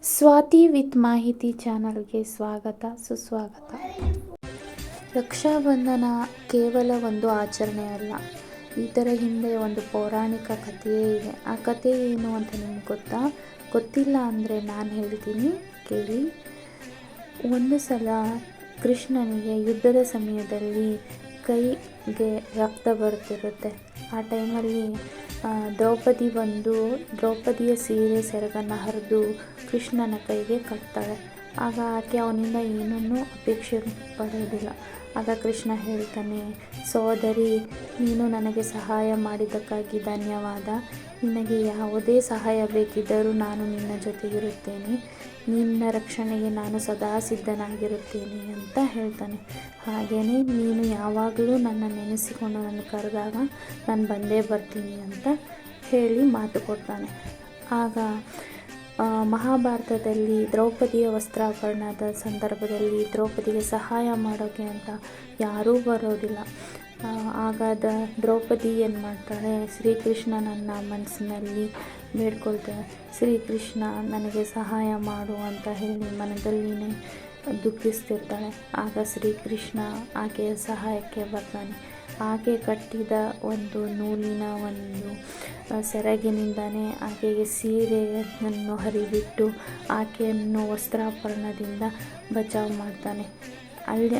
Swati with ಮಾಹಿತಿ ಚಾನಲ್ಗೆ ಸ್ವಾಗತ ಸುಸ್ವಾಗತ. ರಕ್ಷಾಬಂಧನ ಕೇವಲ ಒಂದು ಆಚರಣೆ ಅಲ್ಲ, ಇದರ ಹಿಂದೆ ಒಂದು ಪೌರಾಣಿಕ ಕಥೆಯೇ ಇದೆ. ಆ ಕಥೆ ಏನು ಅಂತ ನಿಮ್ಗೆ ಗೊತ್ತಿಲ್ಲ ಅಂದರೆ ನಾನು ಹೇಳ್ತೀನಿ, ಕೇಳಿ. ಒಂದು ಸಲ ಕೃಷ್ಣನಿಗೆ ಯುದ್ಧದ ಸಮಯದಲ್ಲಿ ಕೈಗೆ ರಕ್ತ ಬರ್ತಿರುತ್ತೆ. ಆ ಟೈಮಲ್ಲಿ ದ್ರೌಪದಿಯ ಸೀರೆ ಸೆರಗನ್ನು ಹರಿದು ಕೃಷ್ಣನ ಕೈಗೆ ಕಟ್ತಾಳೆ. ಆಗ ಆಕೆ ಅವನಿಂದ ಏನನ್ನೂ ಅಪೇಕ್ಷೆ ಪಡೋದಿಲ್ಲ. ಆಗ ಕೃಷ್ಣ ಹೇಳ್ತಾನೆ, ಸೋದರಿ, ನೀನು ನನಗೆ ಸಹಾಯ ಮಾಡಿದ್ದಕ್ಕಾಗಿ ಧನ್ಯವಾದ. ನಿನಗೆ ಯಾವುದೇ ಸಹಾಯ ಬೇಕಿದ್ದರೂ ನಾನು ನಿನ್ನ ಜೊತೆಗಿರುತ್ತೇನೆ. ನಿನ್ನ ರಕ್ಷಣೆಗೆ ನಾನು ಸದಾ ಸಿದ್ಧನಾಗಿರುತ್ತೇನೆ ಅಂತ ಹೇಳ್ತಾನೆ. ಹಾಗೆಯೇ ನೀನು ಯಾವಾಗಲೂ ನನ್ನ ನೆನೆಸಿಕೊಂಡು ನನ್ನ ಕರೆದಾಗ ನಾನು ಬಂದೇ ಬರ್ತೀನಿ ಅಂತ ಹೇಳಿ ಮಾತು ಕೊಡ್ತಾನೆ. ಆಗ ಮಹಾಭಾರತದಲ್ಲಿ ದ್ರೌಪದಿಯ ವಸ್ತ್ರಾಪರಣದ ಸಂದರ್ಭದಲ್ಲಿ ದ್ರೌಪದಿಗೆ ಸಹಾಯ ಮಾಡೋಕ್ಕೆ ಅಂತ ಯಾರೂ ಬರೋದಿಲ್ಲ. ಆಗ ದ್ರೌಪದಿ ಏನು ಮಾಡ್ತಾಳೆ, ಶ್ರೀಕೃಷ್ಣ ನನ್ನ ಮನಸ್ಸಿನಲ್ಲಿ ಬೇಡ್ಕೊಳ್ತಾಳೆ, ಶ್ರೀಕೃಷ್ಣ ನನಗೆ ಸಹಾಯ ಮಾಡು ಅಂತ ಹೇಳಿ ಮನದಲ್ಲಿನೇ ದುಃಖಿಸ್ತಿರ್ತಾಳೆ. ಆಗ ಶ್ರೀಕೃಷ್ಣ ಆಕೆಯ ಸಹಾಯಕ್ಕೆ ಬರ್ತಾನೆ. ಆಕೆ ಕಟ್ಟಿದ ಒಂದು ನೂಲಿನ ಒಂದು ಸೆರಗಿನಿಂದನೇ ಆಕೆಗೆ ಸೀರೆಯನ್ನು ಹರಿಬಿಟ್ಟು ಆಕೆಯನ್ನು ವಸ್ತ್ರಾಪರಣದಿಂದ ಬಚಾವ್ ಮಾಡ್ತಾನೆ.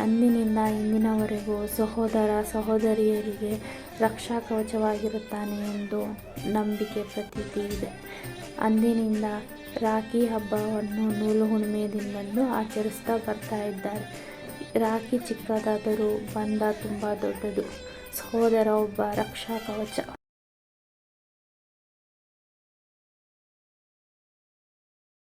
ಅಂದಿನಿಂದ ಇಂದಿನವರೆಗೂ ಸಹೋದರ ಸಹೋದರಿಯರಿಗೆ ರಕ್ಷಾ ಕವಚವಾಗಿರುತ್ತಾನೆ ಎಂದು ನಂಬಿಕೆ ಪ್ರತೀತಿ ಇದೆ. ಅಂದಿನಿಂದ ರಾಖಿ ಹಬ್ಬವನ್ನು ನೂಲು ಹುಣ್ಣಿಮೆಯಿಂದಲೂ ಆಚರಿಸ್ತಾ ಬರ್ತಾ ಇದ್ದಾರೆ. ರಾಖಿ ಚಿಕ್ಕದಾದರೂ ಬಂಧ ತುಂಬ ದೊಡ್ಡದು. ಸಹೋದರ ಒಬ್ಬ ರಕ್ಷಾ ಕವಚ.